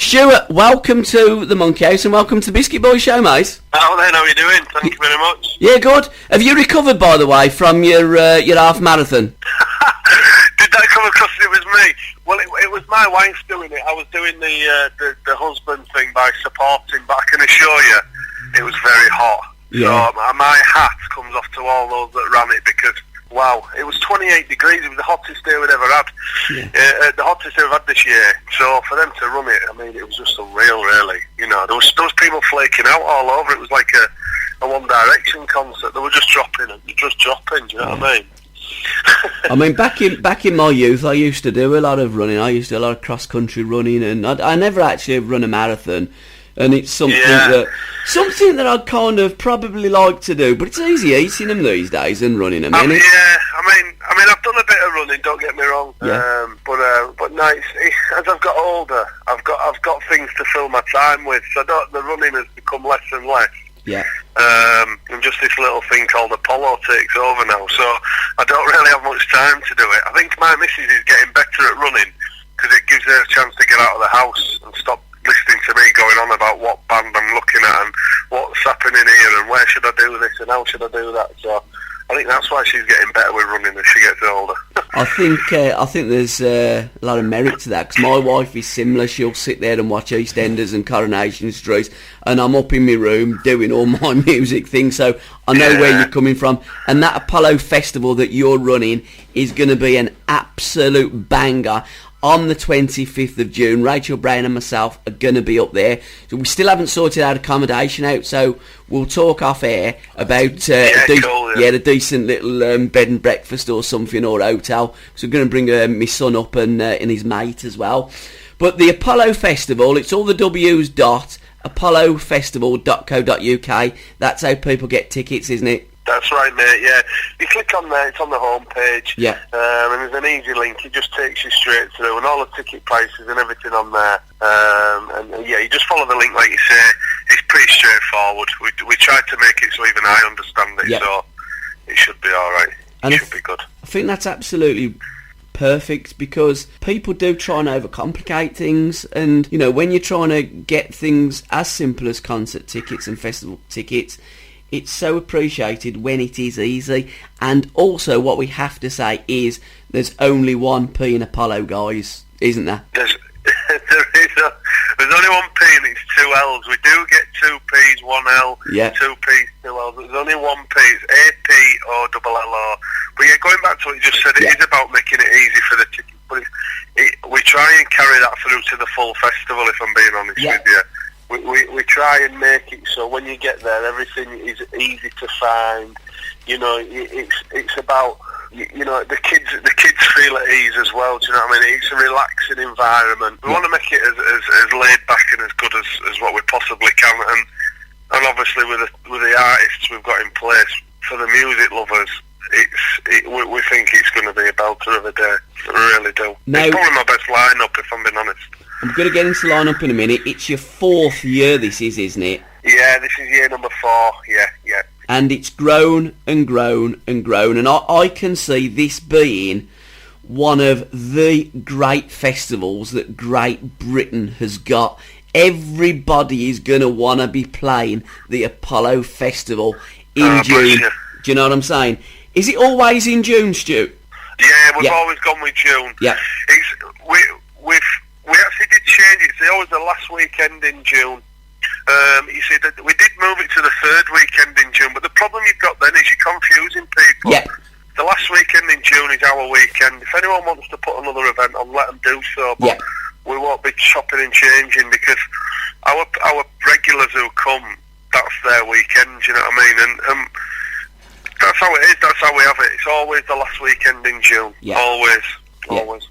Stuart, welcome to the Monkey House and welcome to the Biscuit Boy Show, mate. Hello then, how are you doing? Thank you very much. Yeah, good. Have you recovered, by the way, from your half marathon? Did that come across it was me? Well, it was my wife doing it. I was doing the husband thing by supporting, but I can assure you, it was very hot. Yeah. So my hat comes off to all those that ran it because, wow, it was 28 degrees. It was the hottest day we'd ever had. Yeah. The hottest day we've had this year. So for them to run it, I mean, it was just unreal, really. You know, there was people flaking out all over. It was like a One Direction concert. They were just dropping, do you know what I mean? I mean, back in my youth, I used to do a lot of running. I used to do a lot of cross-country running, and I never actually run a marathon. And it's something that I'd kind of probably like to do, but it's easy eating them these days and running them. I mean, I've done a bit of running. Don't get me wrong. Yeah. But no, as I've got older, I've got things to fill my time with. So the running has become less and less. Yeah. And just this little thing called Apollo takes over now. So I don't really have much time to do it. I think my missus is getting better at running because it gives her a chance to get out of the house and stop listening to me going on about what band I'm looking at and what's happening here and where should I do this and how should I do that. So I think that's why she's getting better with running as she gets older. I think there's a lot of merit to that because my wife is similar. She'll sit there and watch EastEnders and Coronation Street, and I'm up in my room doing all my music things. So I know where you're coming from. And that Apollo Festival that you're running is going to be an absolute banger. On the 25th of June, Rachel Brown and myself are going to be up there. So we still haven't sorted out accommodation out, so we'll talk off air about the decent little bed and breakfast or something, or hotel. So we're going to bring my son up and his mate as well. But the Apollo Festival, it's all the W's apollofestival.co.uk. That's how people get tickets, isn't it? That's right, mate, yeah. You click on there, it's on the home page. Yeah. And there's an easy link, it just takes you straight through, and all the ticket prices and everything on there. You just follow the link like you say. It's pretty straightforward. We tried to make it so even I understand it, so it should be alright. It should be good. I think that's absolutely perfect because people do try and overcomplicate things, and you know, when you're trying to get things as simple as concert tickets and festival tickets, it's so appreciated when it is easy. And also what we have to say is there's only one P in Apollo, guys, isn't there? There's only one P and it's two L's. We do get two P's, one L, two P's, two L's. There's only one P. It's A-P-O-L-L-O. But yeah, going back to what you just said, it is about making it easy for the ticket. But we try and carry that through to the full festival, if I'm being honest with you. We try and make it so when you get there, everything is easy to find. You know, it's about, you know, the kids feel at ease as well. Do you know what I mean? It's a relaxing environment. We want to make it as laid back and as good as what we possibly can. And obviously with the artists we've got in place for the music lovers, we think it's going to be a belter of a day. We really do. Now, it's probably my best lineup, if I'm being honest. I'm going to get into the lineup in a minute. It's your fourth year, this is, isn't it? Yeah, this is year number 4. Yeah. And it's grown and grown and grown. And I can see this being one of the great festivals that Great Britain has got. Everybody is going to want to be playing the Apollo Festival in June. Do you know what I'm saying? Is it always in June, Stu? Yeah, we've always gone with June. Yeah. We actually did change it. It's always the last weekend in June. You see, we did move it to the third weekend in June, but the problem you've got then is you're confusing people. Yeah. The last weekend in June is our weekend. If anyone wants to put another event on, let them do so. But we won't be chopping and changing because our regulars who come, that's their weekend. You know what I mean? And that's how it is. That's how we have it. It's always the last weekend in June. Yeah. Always.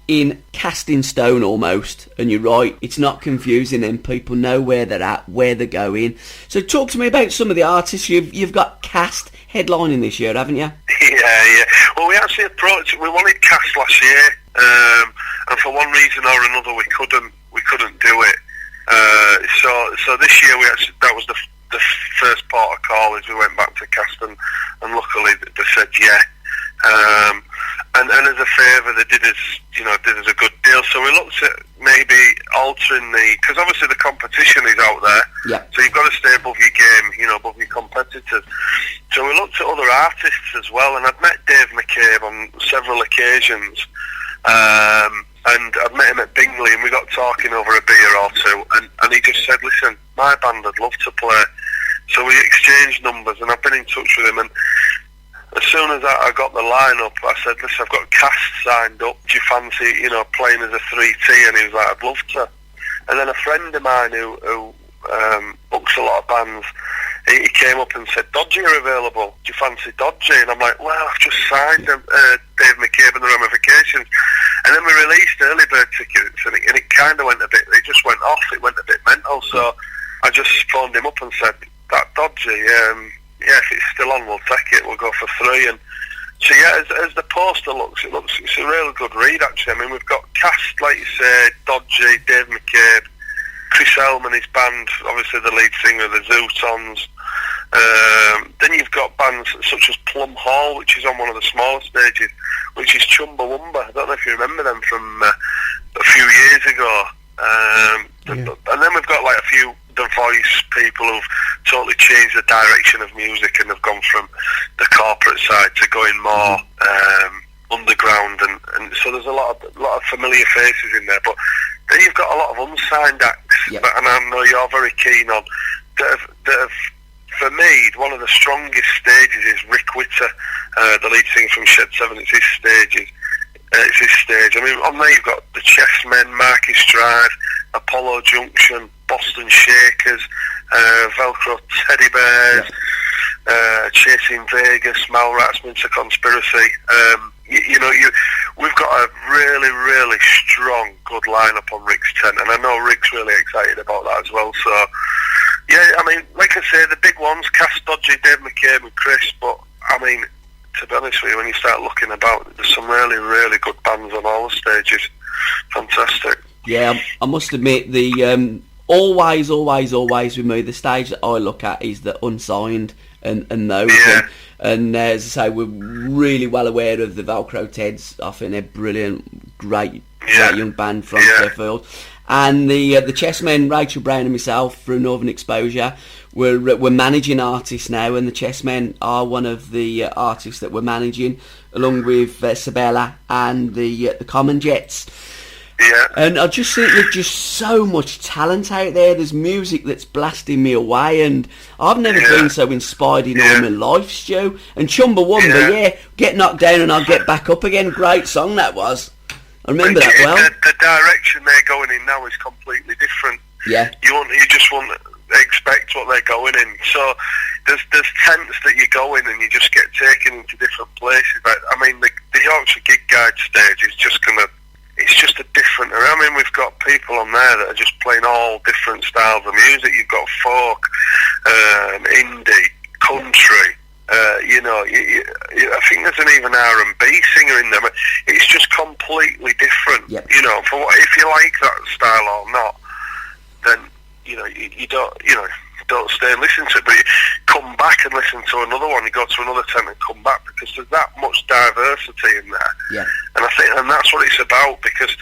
In cast in stone almost, and you're right, it's not confusing and people know where they're at, where they're going. So talk to me about some of the artists you've got cast headlining this year, haven't you? Yeah. Well, we actually we wanted cast last year, and for one reason or another we couldn't do it. So this year that was the first part of call is we went back to cast and luckily they said yeah. And as a favour, they did us a good deal. So we looked at maybe altering because obviously the competition is out there, so you've got to stay above your game, above your competitors. So we looked at other artists as well, and I'd met Dave McCabe on several occasions, and I'd met him at Bingley, and we got talking over a beer or two, and he just said, listen, my band would love to play. So we exchanged numbers, and I've been in touch with him, and as soon as I got the line-up, I said, listen, I've got Cast signed up, do you fancy, playing as a 3T? And he was like, I'd love to. And then a friend of mine who books a lot of bands, he came up and said, Dodgy are available, do you fancy Dodgy? And I'm like, well, I've just signed Dave McCabe and the Ramifications. And then we released early bird tickets, and it kind of went a bit, it just went off, it went a bit mental. So I just phoned him up and said, that Dodgy, if it's still on, we'll take it. We'll go for 3. And so as the poster looks, it's a real good read actually. I mean, we've got Cast, like you say, Dodgy, Dave McCabe, Chris Elman, his band, obviously the lead singer of the Zootons. Then you've got bands such as Plum Hall, which is on one of the smaller stages, which is Chumbawamba. I don't know if you remember them from a few years ago. And then we've got like a few The Voice people who've totally changed the direction of music and have gone from the corporate side to going more underground, and so there's a lot of familiar faces in there. But then you've got a lot of unsigned acts, and I know you're very keen on that have for me, one of the strongest stages is Rick Witter, the lead singer from Shed 7. It's his stages. It's his stage. I mean, on there you've got the Chessmen, Marcus Drive, Apollo Junction, Boston Shakers, Velcro Teddy Bears, Chasing Vegas, Malrats, Minter Conspiracy. We've got a really, really strong, good lineup on Rick's tent, and I know Rick's really excited about that as well. So, yeah, I mean, like I say, the big ones, Cass Dodgy, Dave McCabe and Chris, but, I mean, to be honest with you, when you start looking about, there's some really, really good bands on all the stages. Fantastic. Yeah, I must admit, the always with me, the stage that I look at is the unsigned and those. Yeah. And as I say, we're really well aware of the Velcro Teds. I think they're brilliant, great young band from Sheffield. And the Chessmen, Rachel Brown and myself, through Northern Exposure, we're managing artists now, and the Chessmen are one of the artists that we're managing, along with Sabella and the Common Jets. Yeah. And I just think there's just so much talent out there. There's music that's blasting me away, and I've never been so inspired in all my life, Stu. And Chumbawamba, get knocked down and I'll get back up again. Great song that was. I remember that well. The direction they're going in now is completely different. Yeah. You just won't expect what they're going in. So there's tents that you go in and you just get taken into different places. I mean, the Yorkshire Gig Guide stage is just it's just a different. I mean, we've got people on there that are just playing all different styles of music. You've got folk, indie, country. I think there's an even R&B singer in there. But it's just completely different. Yep. If you like that style or not, then you don't stay and listen to it, but you come back and listen to another one. You go to another tent and come back, because there's that much diversity in there. Yeah. And that's what it's about, because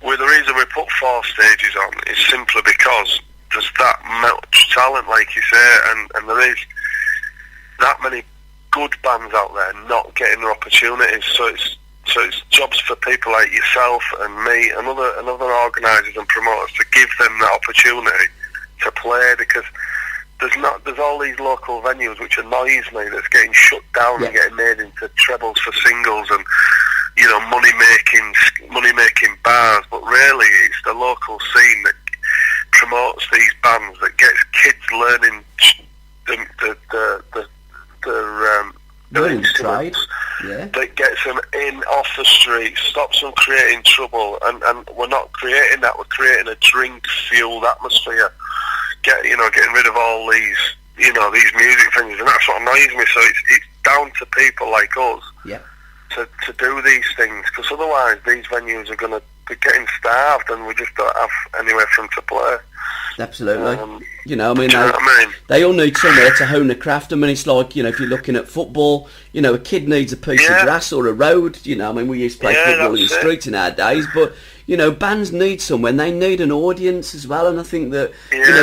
the reason we put 4 stages on is simply because there's that much talent, like you say, and there is that many good bands out there not getting their opportunities. So it's jobs for people like yourself and me and other organisers and promoters to give them that opportunity to play, because there's all these local venues which annoys me that's getting shut down and getting made into trebles for singles and money making bars, but really it's the local scene that promotes these bands, that gets kids learning their instruments, that gets them in off the street, stops them creating trouble, and we're not creating that, we're creating a drink-fueled atmosphere, getting rid of all these these music venues, and that's what annoys me. So it's down to people like us to do these things, because otherwise these venues are going to be getting starved, and we just don't have anywhere for them to play. Absolutely. They all need somewhere to hone their craft. I mean, it's like, if you're looking at football, a kid needs a piece of grass or a road. We used to play football in the streets in our days, but, bands need someone, they need an audience as well, and I think that,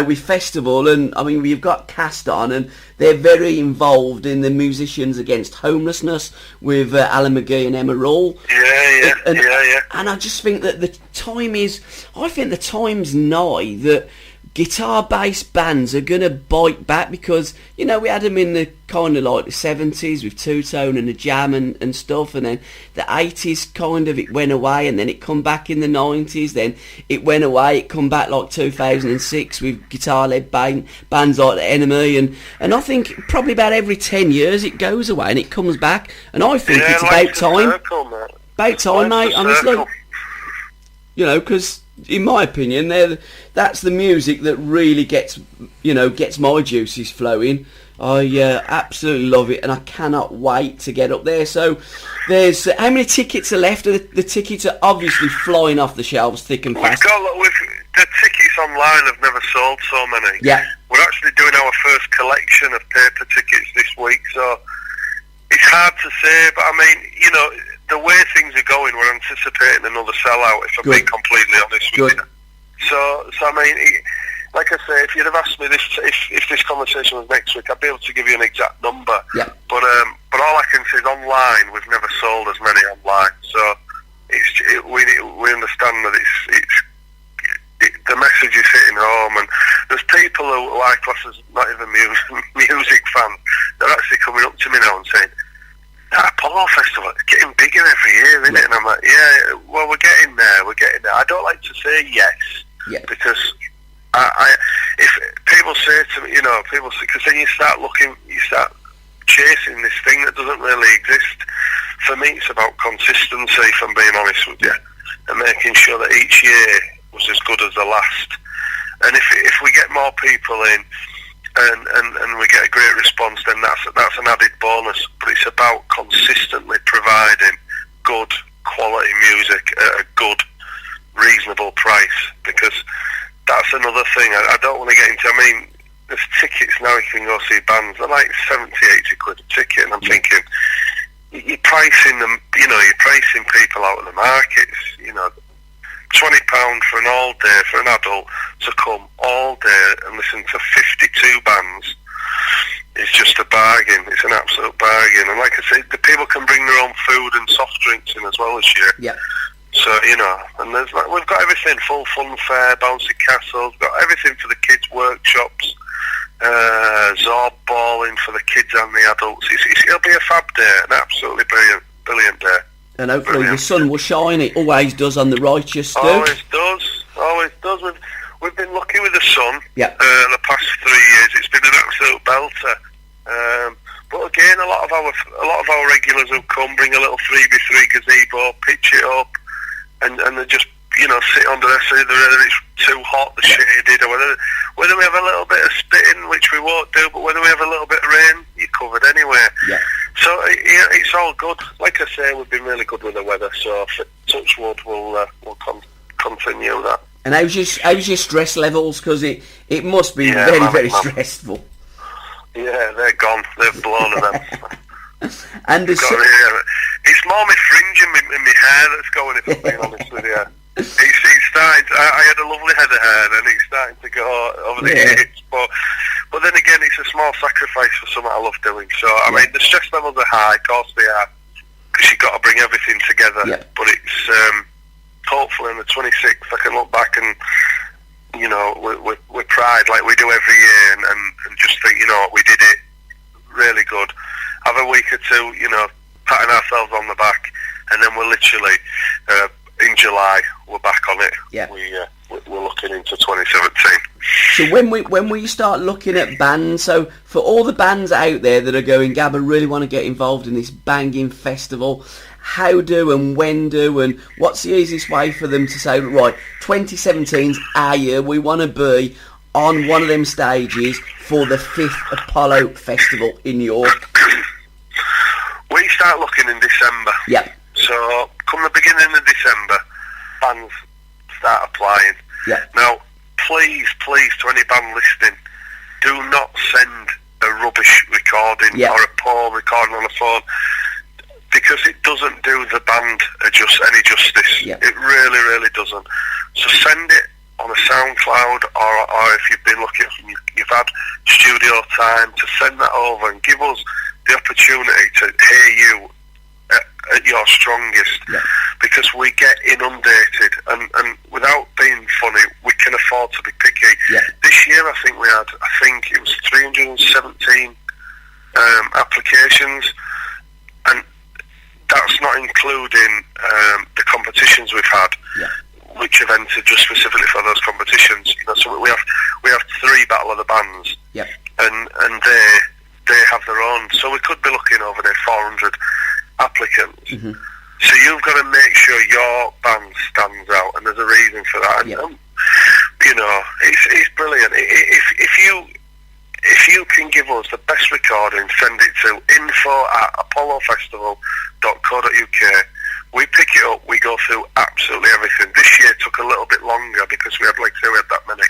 with Festival, and I mean, we've got Cast on, and they're very involved in the Musicians Against Homelessness with Alan McGee and Emma Rull. And I just think that the time's nigh that guitar-based bands are going to bite back, because, we had them in the kind of like the 70s with Two-Tone and the Jam and stuff, and then the 80s kind of, it went away, and then it come back in the 90s, then it went away, it come back like 2006 with guitar-led bands like The Enemy, and I think probably about every 10 years it goes away and it comes back, and I think it's about time. About time, mate, honestly. Because in my opinion, that's the music that really gets my juices flowing. I absolutely love it, and I cannot wait to get up there. So, there's how many tickets are left? The tickets are obviously flying off the shelves, thick and fast. The tickets online have never sold so many. Yeah, we're actually doing our first collection of paper tickets this week, so it's hard to say. But I mean, the way things are going, we're anticipating another sellout, if I'm being completely honest with you. So I mean, like I say, if you'd have asked me this, if this conversation was next week, I'd be able to give you an exact number. Yeah. But all I can say is online, we've never sold as many online. So we understand that the message is hitting home, and there's people who I class as not even music fans. They're actually coming up to me now and saying, that Apollo Festival is getting bigger every year, isn't it? And I'm like, yeah, well, we're getting there. I don't like to say yes, because if people say to me, because then you start chasing this thing that doesn't really exist. For me, it's about consistency, if I'm being honest with you, and making sure that each year was as good as the last. And if we get more people in, and we get a great response, then that's an added bonus. But it's about consistently providing good quality music at a good, reasonable price, because that's another thing I don't want to get into. I mean, there's tickets now, you can go see bands, they're like 70, 80 quid a ticket, and I'm thinking, you're pricing them, you're pricing people out of the markets, £20 for an all day for an adult to come all day and listen to 52 bands is just a bargain. It's an absolute bargain. And like I said, the people can bring their own food and soft drinks in as well this year. Yeah. So, and we've got everything, full fun fair, bouncy castles, got everything for the kids' workshops, zorb balling for the kids and the adults. It'll be a fab day, an absolutely brilliant day. And hopefully the sun will shine. It always does on the righteous, Stu. Always does. We've been lucky with the sun. Yeah. The past 3 years, it's been an absolute belter. But again, a lot of our regulars who come bring a little 3x3 gazebo, pitch it up, and they just sit under there, see whether it's too hot, the shaded, or whether we have a little bit of spitting, which we won't do, but whether we have a little bit of rain, you're covered anyway. Yeah. So it's all good. Like I say, we've been really good with the weather, so for touch wood, we'll continue that. And how's your stress levels? Because it must be very stressful. Yeah, they're gone. They've blown them. And it's more my fringe and my hair that's going, if I'm being honest with you. It's starting to, I had a lovely head of hair, and it's starting to go over the years. But then again, it's a small sacrifice for something I love doing. So, I mean, the stress levels are high, of course they are, because you've got to bring everything together. Yeah. But it's, hopefully on the 26th, I can look back and, with pride, like we do every year, and just think, we did it really good. Have a week or two, patting ourselves on the back, and then we're literally, in July, we're back on it. Yeah. We're looking into 2017. So when we start looking at bands, so for all the bands out there that are going, Gab, I really want to get involved in this banging festival, how do and when do, and what's the easiest way for them to say, right, 2017's our year, we want to be on one of them stages for the 5th Apollo Festival in York? We start looking in December. Yeah. So, come the beginning of December, bands start applying. Yeah. Now, please, to any band listening, do not send a rubbish recording or a poor recording on a phone, because it doesn't do the band any justice. Yeah. It really, really doesn't. So send it on a SoundCloud, or if you've been lucky and you've had studio time, to send that over and give us the opportunity to hear you at your strongest, because we get inundated, and without being funny, we can afford to be picky. This year I think it was 317 applications, and that's not including the competitions we've had, which have entered just specifically for those competitions. So we have 3 Battle of the Bands, and they have their own. So we could be looking over there 400 applicants. So you've got to make sure your band stands out, and there's a reason for that. And, it's brilliant. If you can give us the best recording, send it to info@apollofestival.co.uk. We pick it up, we go through absolutely everything. This year took a little bit longer because we had that many.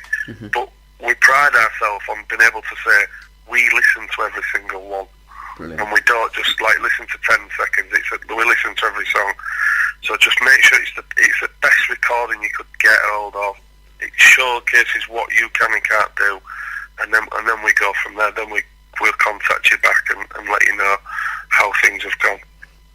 But we pride ourselves on being able to say we listen to every single one. Brilliant. And we don't just listen to 10 seconds. We listen to every song. So just make sure it's the best recording you could get hold of. It showcases what you can and can't do, and then we go from there. Then we'll contact you back and let you know how things have gone.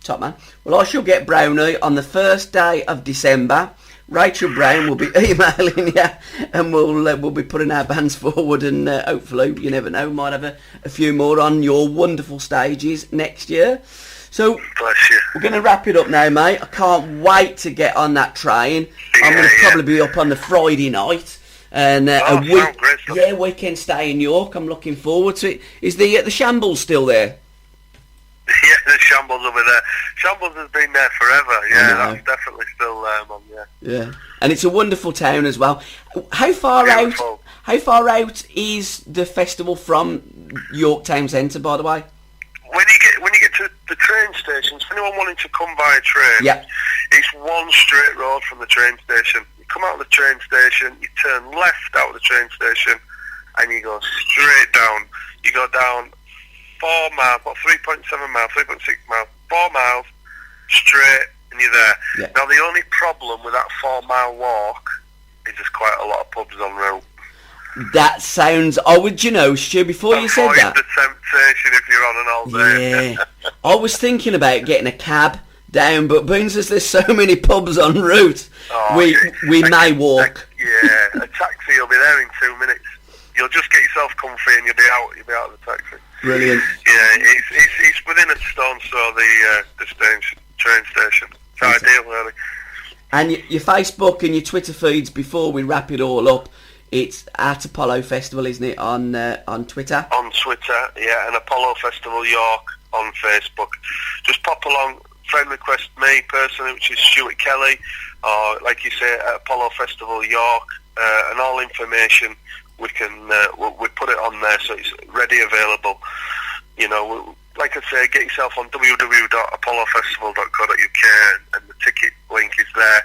Top man. Well, I shall get Brownie on the first day of December. Rachel Brown will be emailing you, and we'll be putting our bands forward, and hopefully, you never know, might have a few more on your wonderful stages next year. So bless you. We're going to wrap it up now, mate. I can't wait to get on that train. I'm going to probably be up on the Friday night, and weekend stay in York. I'm looking forward to it. Is the Shambles still there? Yeah, the Shambles will be there. Shambles has been there forever. Yeah, that's definitely still there, man. Yeah, and it's a wonderful town as well. How far out is the festival from York Town Centre, by the way? When you get to the train stations, for anyone wanting to come by train, it's one straight road from the train station. You come out of the train station, you turn left out of the train station, and you go straight down. You go down 4 miles, about 3.7 miles, 3.6 miles, 4 miles, straight, and you're there. Yeah. Now, the only problem with that 4-mile walk is there's quite a lot of pubs en route. That sounds... Stu, before you said that... the temptation if you're on an all day. Yeah. I was thinking about getting a cab down, but being as there's so many pubs en route, we may walk. A taxi will be there in 2 minutes. You'll just get yourself comfy and you'll be out of the taxi. Brilliant. Yeah, it's within a stone's throw of the train station. It's ideal, really. And your Facebook and your Twitter feeds, before we wrap it all up, it's at Apollo Festival, isn't it, on Twitter? On Twitter, yeah, and Apollo Festival York on Facebook. Just pop along, friend request me personally, which is stuart-kelly, or like you say, at Apollo Festival York, and all information we can we put it on there, so it's ready, available. Like I say, get yourself on www.apollofestival.co.uk, and the ticket link is there,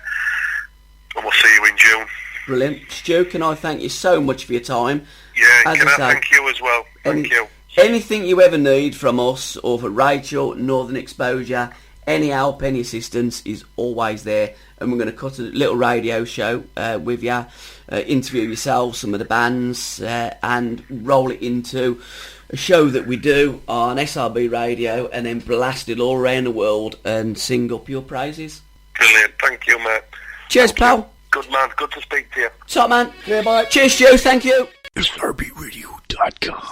and we'll see you in June. Brilliant. Stu, can I thank you so much for your time? Yeah, I thank you as well. Thank you. Anything you ever need from us, or for Rachel, Northern Exposure, any help, any assistance is always there. And we're going to cut a little radio show with you, interview yourself, some of the bands, and roll it into a show that we do on SRB Radio, and then blast it all around the world and sing up your praises. Brilliant. Thank you, mate. Cheers, pal. Good man. Good to speak to you. Top man. Goodbye. Cheers, Joe. Thank you. SRBRadio.com